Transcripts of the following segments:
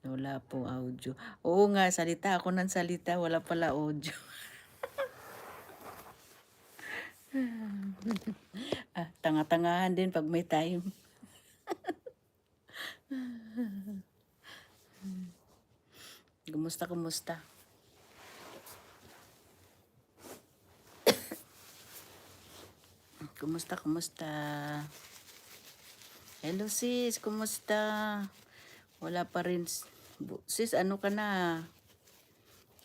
Wala po audio. Oo nga, salita ako ng salita, wala pala audio. Tanga-tangahan din pag may time. Kumusta, kumusta? Kumusta, kumusta? Hello sis, kumusta? Wala pa rin. Sis, ano ka na?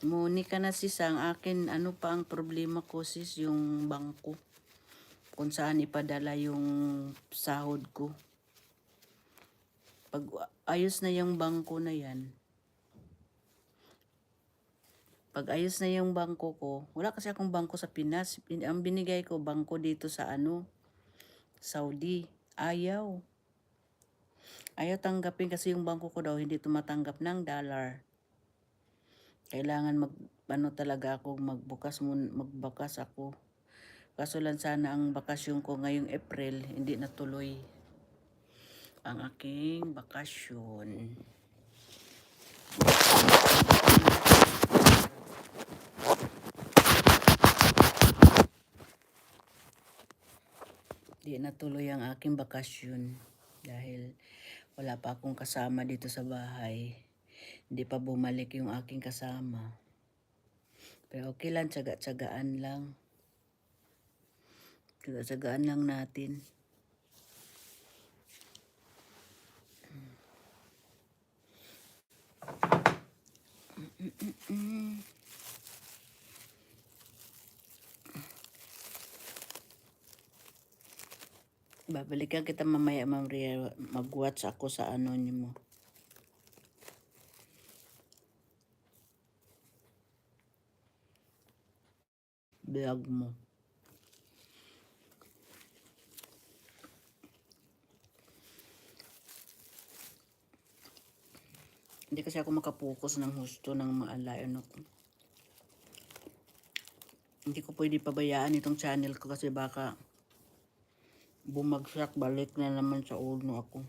Muni ka na sis, ang akin, ano pa ang problema ko sis, yung bangko. Kung saan ipadala yung sahod ko. Pag ayos na yung bangko na yan, pag ayos na yung bangko ko, wala kasi akong bangko sa Pinas. Ang binigay ko, bangko dito sa Saudi. Ayaw. Ayaw tanggapin kasi yung bangko ko daw hindi tumatanggap ng dollar. Kailangan talaga ako magbukas ako. Kaso lang sana ang bakasyon ko ngayong April, hindi natuloy ang aking bakasyon. Hindi natuloy ang aking bakasyon dahil wala pa akong kasama dito sa bahay. Hindi pa bumalik yung aking kasama. Pero okay lang, tsaga-tsagaan lang. Tsaga-tsagaan lang natin. Babalikan kita mamaya, Ma'am Ria. Mag-watch ako sa ano niyo mo. Vlog mo. Hindi kasi ako makapokus ng husto ng maalayan ako. Hindi ko pwede pabayaan itong channel ko kasi baka bumagsak, balik na naman sa ulo ako.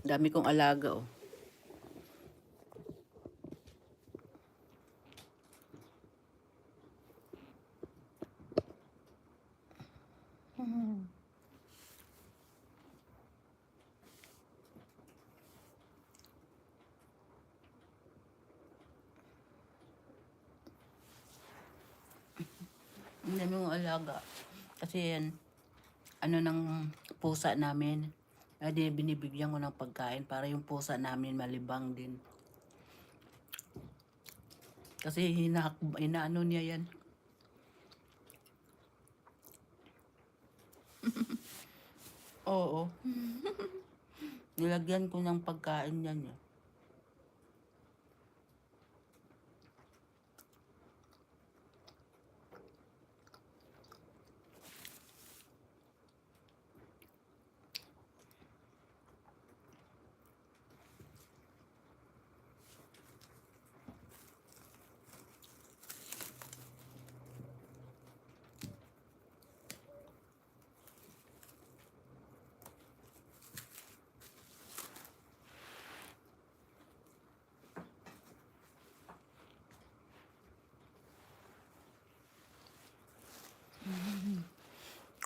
Dami kong alaga oh. Ang dami kong alaga. Kasi yan, ano ng pusa namin. Hindi binibigyan ko ng pagkain para yung pusa namin malibang din. Kasi inaano niya yan. Oo. Nilagyan ko ng pagkain yan.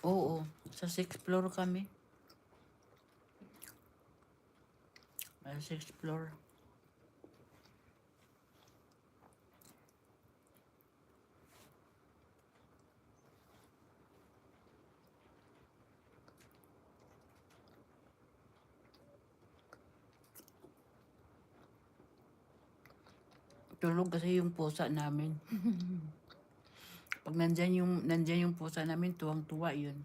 Oo. Sa 6th floor kami. 6th floor. Tulog kasi yung pusa namin. Pag nandyan yung pusa namin, tuwang-tuwa yun.